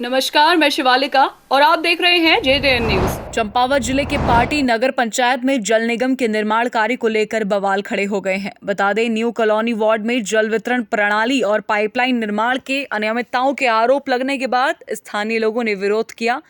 नमस्कार, मैं शिवालिका और आप देख रहे हैं JJN न्यूज। चंपावत जिले के पाटी नगर पंचायत में जल निगम के निर्माण कार्य को लेकर बवाल खड़े हो गए हैं। बता दें, न्यू कॉलोनी वार्ड में जल वितरण प्रणाली और पाइपलाइन निर्माण के अनियमितताओं के आरोप लगने के बाद स्थानीय लोगों ने विरोध किया।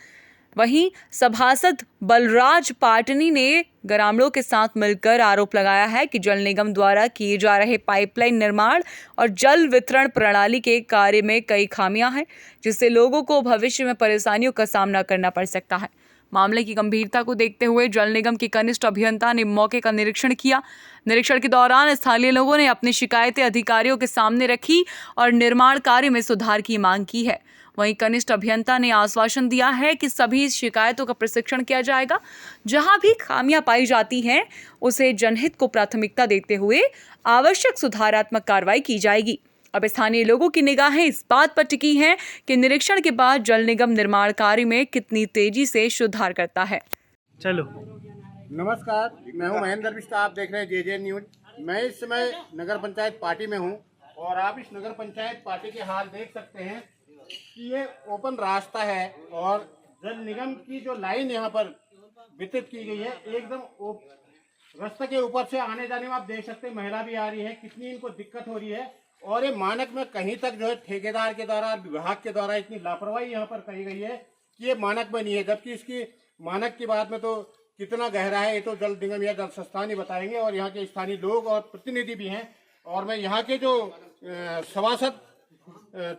वहीं सभासद बलराज पाटनी ने ग्रामीणों के साथ मिलकर आरोप लगाया है कि जल निगम द्वारा किए जा रहे पाइपलाइन निर्माण और जल वितरण प्रणाली के कार्य में कई खामियां हैं, जिससे लोगों को भविष्य में परेशानियों का सामना करना पड़ सकता है। मामले की गंभीरता को देखते हुए जल निगम के कनिष्ठ अभियंता ने मौके का निरीक्षण किया। निरीक्षण के दौरान स्थानीय लोगों ने अपनी शिकायतें अधिकारियों के सामने रखी और निर्माण कार्य में सुधार की मांग की है। वहीं कनिष्ठ अभियंता ने आश्वासन दिया है कि सभी शिकायतों का प्रशिक्षण किया जाएगा। जहां भी खामियां पाई जाती हैं, उसे जनहित को प्राथमिकता देते हुए आवश्यक सुधारात्मक कार्रवाई की जाएगी। अब स्थानीय लोगों की निगाहें इस बात पर टिकी हैं कि निरीक्षण के बाद जल निगम निर्माण कार्य में कितनी तेजी से सुधार करता है। चलो। नमस्कार, मैं हूं महेंद्र बिष्ट। आप देख रहे हैं JJN न्यूज। मैं इस समय नगर पंचायत पाटी में हूं और आप इस नगर पंचायत पाटी के हाल देख सकते हैं कि ये ओपन रास्ता है और जल निगम की जो लाइन यहाँ पर वितरित की गई है, एकदम रास्ते के ऊपर से आने जाने में आप देख सकते हैं महिला भी आ रही है, कितनी इनको दिक्कत हो रही है। और ये मानक में कहीं तक जो है ठेकेदार के द्वारा, विभाग के द्वारा इतनी लापरवाही यहाँ पर कही गई है कि ये मानक में नहीं है, जबकि इसकी मानक की बात में तो कितना गहरा है ये तो जल निगम या जल संस्थान ही बताएंगे। और यहाँ के स्थानीय लोग और प्रतिनिधि भी हैं। और मैं यहाँ के जो सभासद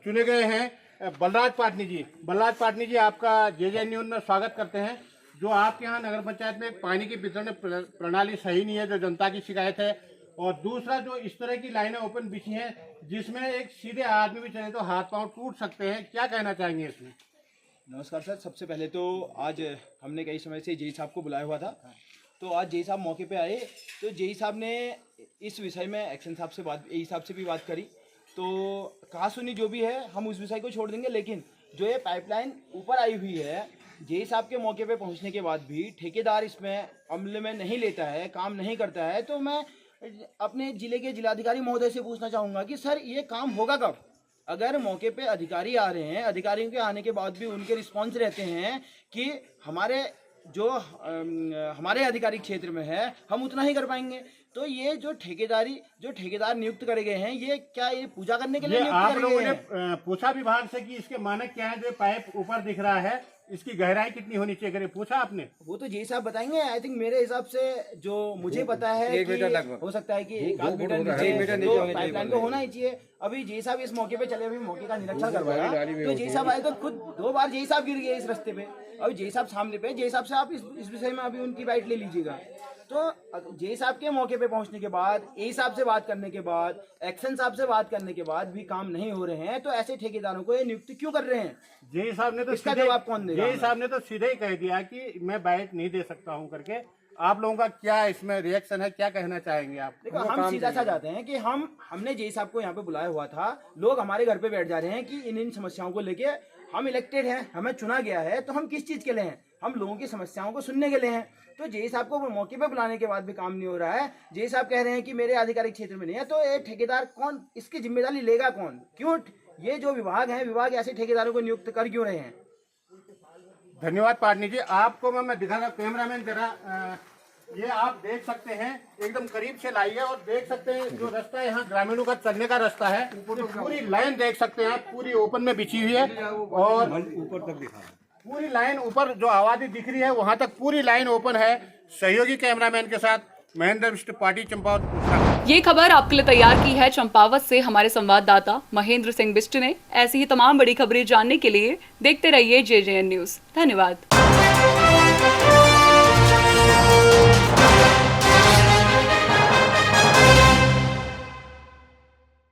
चुने गए हैं बलराज पाटनी जी, आपका JJN न्यूज में स्वागत करते हैं। जो आपके यहाँ नगर पंचायत में पानी की वितरण प्रणाली सही नहीं है, जो जनता की शिकायत है, और दूसरा जो इस तरह की लाइनें ओपन बिछी हैं जिसमें एक सीधे आदमी भी चले तो हाथ पांव टूट सकते हैं, क्या कहना चाहेंगे इसमें? नमस्कार सर, सबसे पहले तो आज हमने कई समय से जेई साहब को बुलाया हुआ था, तो आज जेई साहब मौके पे आए, तो जेई साहब ने इस विषय में एक्शन साहब से बात, एई साहब से भी बात करी, तो कहा सुनी जो भी है हम उस विषय को छोड़ देंगे। लेकिन जो ये पाइपलाइन ऊपर आई हुई है, जेई साहब के मौके पे पहुंचने के बाद भी ठेकेदार इसमें अमल में नहीं लेता है, काम नहीं करता है, तो मैं अपने जिले के जिलाधिकारी महोदय से पूछना चाहूँगा कि सर ये काम होगा कब? अगर मौके पे अधिकारी आ रहे हैं, अधिकारियों के आने के बाद भी उनके रिस्पॉन्स रहते हैं कि हमारे आधिकारिक क्षेत्र में है, हम उतना ही कर पाएंगे, तो ये जो ठेकेदार नियुक्त करे गए हैं, ये क्या ये पूजा करने के लिए नियुक्त आप करे लोगों गए ने हैं? पूछा विभाग से कि इसके मानक क्या है? जो पाइप ऊपर दिख रहा है इसकी गहराई कितनी होनी चाहिए, अगर पूछा आपने? वो तो जेई साहब बताएंगे। आई थिंक मेरे हिसाब से जो मुझे पता है कि हो सकता है कि 1 मीटर पाइपलाइन तो होना ही चाहिए। अभी जेई साहब इस मौके पे चले, अभी मौके का निरीक्षण करवाया, तो जेई साहब आए तो खुद 2 बार जेई साहब गिर गए इस रास्ते पे। अभी जेई साहब सामने पे, जेई साहब से आप इस विषय में अभी उनकी बाइट ले लीजिएगा। तो जेई साहब के मौके पे पहुंचने के बाद, एई साहब से बात करने के बाद, एक्शन साहब से बात करने के बाद भी काम नहीं हो रहे हैं, तो ऐसे ठेकेदारों को ये नियुक्त क्यों कर रहे हैं? जेई साहब ने तो इसका जवाब कौन देगा? जेई साहब ने तो सीधे ही कह दिया कि मैं बाइट नहीं दे सकता हूं करके। आप लोगों का क्या इसमें रिएक्शन है, क्या कहना चाहेंगे आप? देखो, हम सीधा सा जाते हैं कि हमने जेई साहब को यहाँ पे बुलाया हुआ था, लोग हमारे घर पे बैठ जा रहे हैं कि इन समस्याओं को लेके हम इलेक्टेड हैं, हमें चुना गया है, तो हम किस चीज के लिए हैं? हम लोगों की समस्याओं को सुनने के लिए हैं। तो जेई साहब को मौके पे बुलाने के बाद भी काम नहीं हो रहा है। जेई साहब कह रहे हैं कि मेरे आधिकारिक क्षेत्र में नहीं है, तो ये ठेकेदार कौन, इसकी जिम्मेदारी लेगा कौन? क्यों ये जो विभाग है, विभाग ऐसे ठेकेदारों को नियुक्त कर क्यों रहे हैं? धन्यवाद पाटनी जी। आपको मैं दिखाना, कैमरामैन जरा ये आप देख सकते हैं, एकदम करीब से लाइए और देख सकते हैं जो रास्ता है यहाँ ग्रामीणों का चलने का रास्ता है, पूरी लाइन देख सकते हैं आप, पूरी ओपन में बिछी हुई है और ऊपर तक दिखा पूरी लाइन, ऊपर जो आबादी दिख रही है वहां तक पूरी लाइन ओपन है। सहयोगी कैमरामैन के साथ महेंद्र बिष्ट, पाटी, चंपावत। ये खबर आपके लिए तैयार की है चंपावत से हमारे संवाददाता महेंद्र सिंह बिष्ट ने। ऐसी ही तमाम बड़ी खबरें जानने के लिए देखते रहिए JJN न्यूज। धन्यवाद।